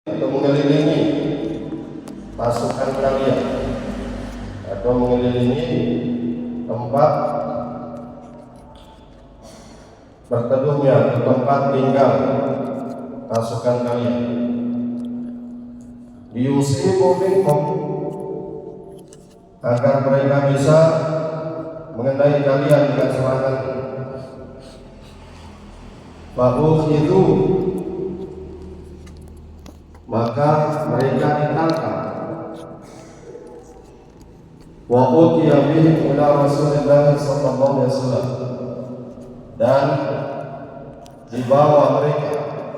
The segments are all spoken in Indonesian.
atau mengelilingi pasukan kalian atau mengelilingi tempat berteduhnya atau tempat tinggal pasukan kalian. Yusibu minkum, agar mereka bisa mengenai kalian dengan serangan. Fa'ukhidhu, maka mereka ditangkap. Wa utiya bihim ila Rasulillah sallallahu alaihi wasallam, dan dibawa mereka,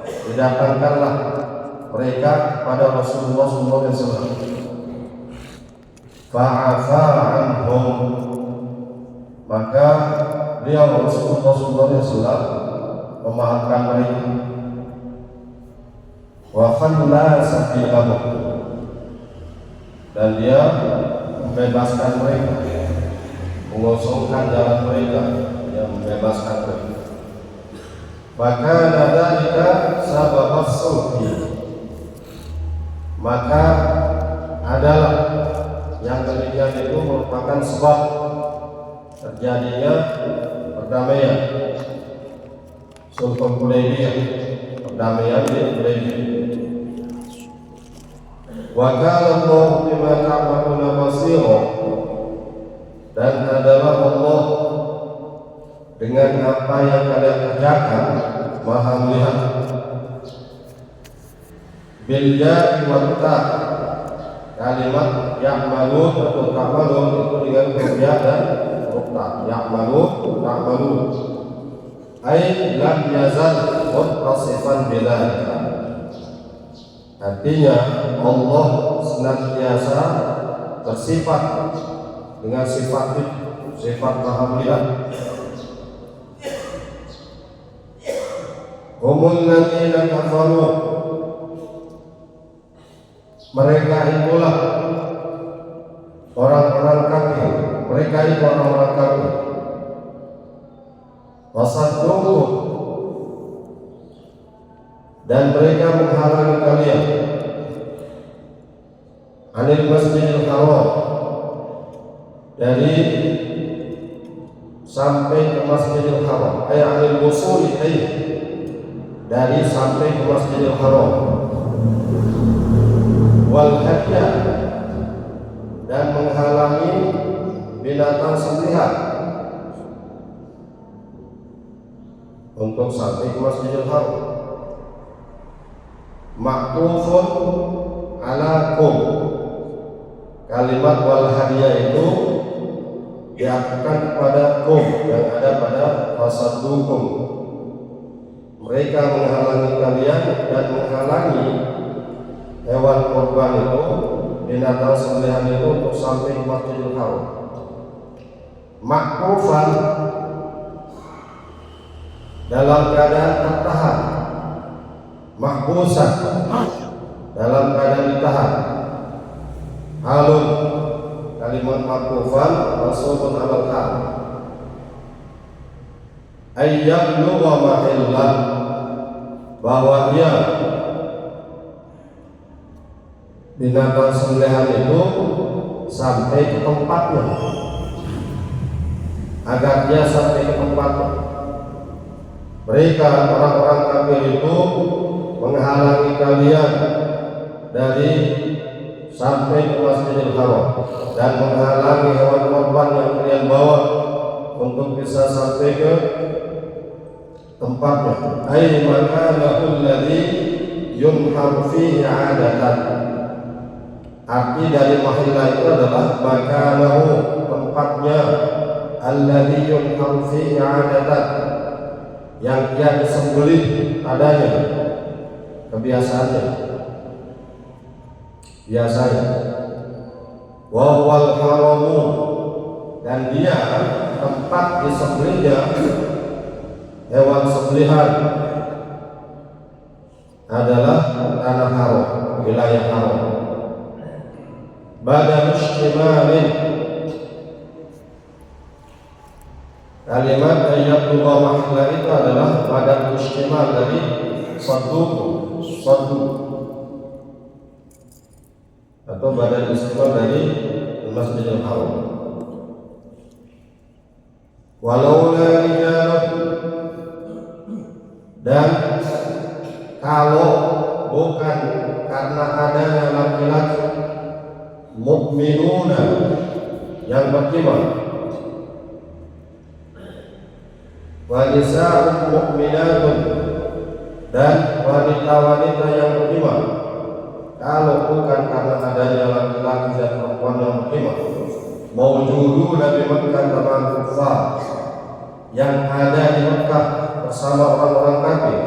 didatangkanlah mereka kepada Rasulullah sallallahu alaihi wasallam. Fa'afa anhum, maka beliau Rasulullah sallallahu alaihi wasallam memaafkan mereka. Wa khalla sabilahum, dan dia membebaskan mereka, mengosongkan jalan mereka, dia membebaskan mereka. Maka dzalika sababus sulhi, maka adalah yang demikian itu merupakan sebab terjadinya perdamaian Sulh Hudaybiyah, perdamaian di Hudaybiyah. Wa kana Allahu bima ta'maluna basira, dan adalah Allah dengan apa yang kalian kerjakan Maha melihat. Bil ja'i wa ta, kalimat ya'malun atau ta'malun itu dengan ya dan ta. Ya'malun, ta'malun, ay lam yazal muttasifan bidzalika, artinya Allah senantiasa bersifat dengan sifat Maha melihat. Humul ladzina kafaru, mereka itulah orang-orang kafir, mereka itu orang-orang kafir. Wasaddukum, dan mereka menghalangi kalian anil masjidil haram, dari sampai ke Masjidil Haram, anil wusuli dari sampai ke Masjidil Haram. Wal hadya, dan menghalangi binatang sembelihan untuk sampai ke Masjidil Haram. Ma'tufun ala kum, kalimat wal hadya itu diartikan kepada kum yang ada pada fasaddukum, mereka menghalangi kalian dan menghalangi hewan kurban itu, binatang sembelihan itu untuk sampai ke Masjidil Haram. Ma'kufan, dalam keadaan tertahan. Mahbusan, dalam keadaan ditahan. Halun, kalimat ma'kufan mansubun alal hal, ayyabluwa mahillah, bahwa dia binatang sembelihan itu sampai ke tempatnya, agar dia sampai ke tempatnya. Mereka orang-orang kafir itu menghalangi kalian dari sampai ke Masjidil Haram dan menghalangi hewan korban yang kalian bawa untuk bisa sampai ke tempatnya. Ay makanahu alladhi yunhar fihi 'adatan, arti dari mahillah itu adalah makanahu, tempatnya, alladhi yunhar fihi 'adatan, yang dia disembelih padanya, kebiasaannya, biasanya. Wa huwal haramu, dan dia tempat disembelihnya hewan sembelihan adalah tanah haram, wilayah haram. Bada mushtimalin, kalimat ayat lughah mahillah itu adalah pada mushtimal dari saddu, atau badan istimewa dari Masjidil Haram. Walaula rijalun, dan kalau bukan karena adanya laki-laki mukminuna yang beriman, wa nisa'un mu'minatun, dan wanita-wanita yang beriman, kalau bukan karena adanya laki-laki dan perempuan yang beriman, mawjuduna di Makkah ma'al kuffar, yang ada di Mekah bersama orang-orang kafir,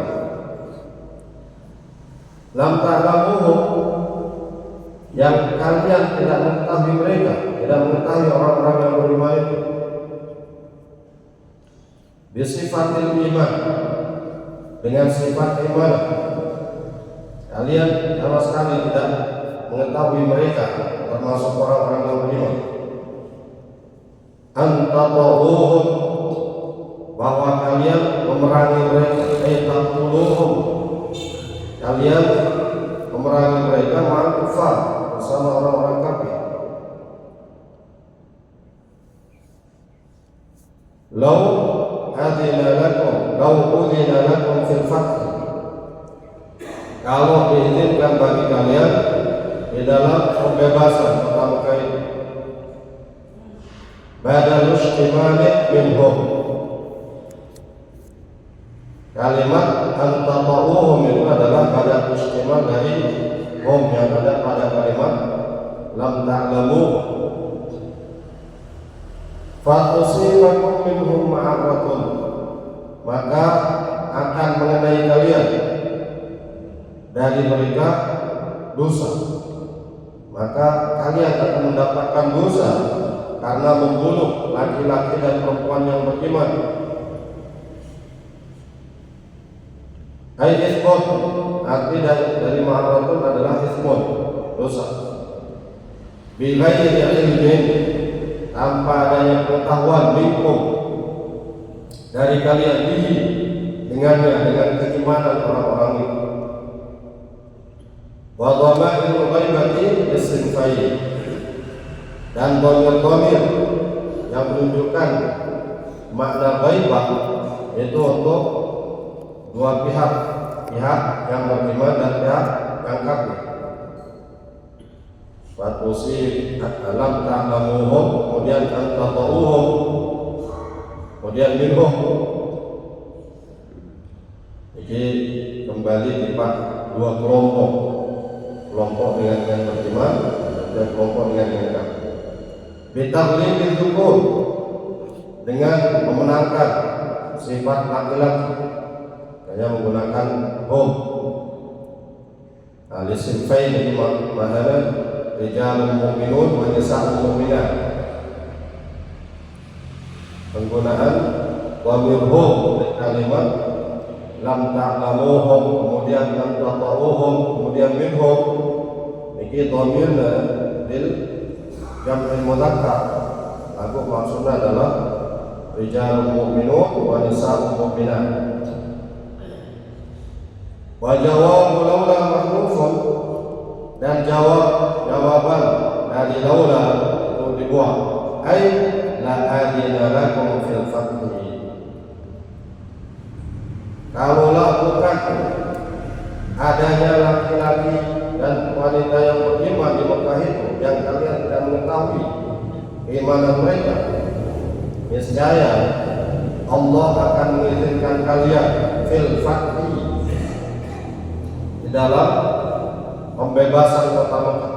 lam ta'lamuhum, yang kalian tidak mengetahui mereka, tidak mengetahui orang-orang yang beriman itu, bisifatil iman, dengan sifat iman, kalian sama sekali tidak mengetahui mereka termasuk orang-orang yang beriman. Antatahuhum, bahwa kalian memerangi mereka, ayatuluhum, kalian memerangi mereka ma'al kufar, bersama orang-orang kafir. Lau udhina lakum fil fath, kalau diizinkan bagi kalian di dalam pembebasan pertama kali, badal istimalik minhum, kalimat antatahuhum itu adalah badal istimal dari hum yang ada pada kalimat lam ta'lamu. Fatusibakum minhum ma'aratun, maka akan mengenai kalian dari mereka dosa, maka kalian akan mendapatkan dosa karena membunuh laki-laki dan perempuan yang beriman. Hai ismun, arti dari ma'aratun adalah ismun, dosa. Bighairi ilmin, tanpa adanya pengetahuan minkum, dari kalian, bihi, dengannya, dengan keimanan orang-orang itu. Wa dhama'il ghaibati bisinfaini, dan dhamir-dhamir yang menunjukkan makna ghaibah itu untuk dua pihak, pihak yang beriman dan pihak yang kafir. Fatusi alam ta'lamuhum, kemudian antatahuhum, kemudian minhum. Jadi kembali lipat dua kelompok, kelompok dengan yang beriman dan kelompok dengan yang kafir. Bitaghlibid dzukur, dengan memenangkan sifat laki-laki, hanya menggunakan hum. Al-sinfain itu maknanya rijalun mu'minun wa nisa'un mu'minat. Penggunaan dhamir hum dari kalimat lam ta'lamuhum, kemudian lam tata'uhum, kemudian minhum, ini dhamir lil jam'il mudzakkar. Lagu maksudnya adalah rijalun mu'minun wa nisa'un mu'minat. Wa jawabu laula mahdhufun, dan jawaban dari laula itu dibuang, ai la adina lakum fil fathi, kalaulah bukan adanya laki-laki dan wanita yang beriman di Mekah itu, yang kalian tidak mengetahui keimanan mereka, niscaya Allah akan mengizinkan kalian fil fathi, di dalam pembebasan kota Mekah.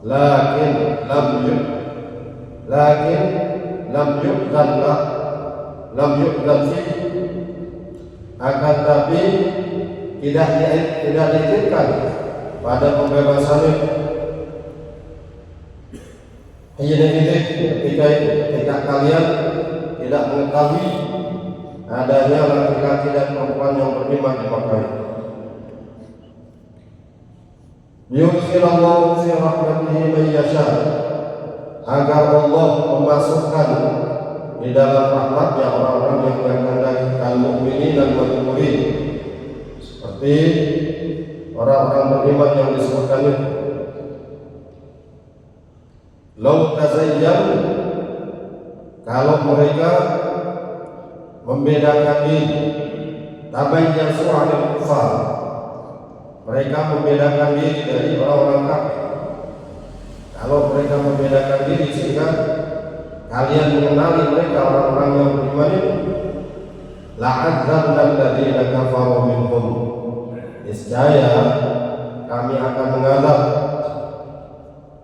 Lakin lam yu'dan fi, akan tapi tidak diizinkan pada pembebasan itu. Ketika kalian tidak mengetahui adanya laki-laki dan perempuan yang beriman di Mekah itu. Yudkhilallahu fi rahmatihi man yasha, agar Allah memasukkan di dalam rahmatnya orang-orang yang dikehendaki, al-mu'minin dan al-mu'min, seperti orang-orang beriman yang disebutkan itu. Lau tazayyanu, kalau mereka membedakan diri, tabayyasu 'anil kufar, mereka membedakan diri dari orang-orang kafir. Kalau mereka membedakan diri sehingga kalian mengenali mereka orang-orang yang beriman itu, la'adzabna alladziina kafaru minhum, niscaya kami akan mengadab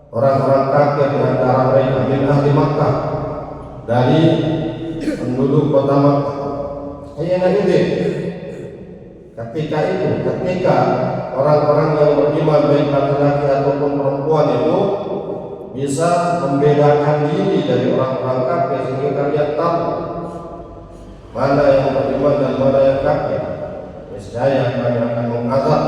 orang-orang kafir di antara mereka, min ahli Makkah, dari penduduk kota Makkah. Ayana ini, ketika orang-orang yang beriman baik laki-laki ataupun perempuan itu bisa membedakan diri dari orang-orang kafir sehingga kalian tahu mana yang beriman dan mana yang kafir, niscaya kami akan mengazab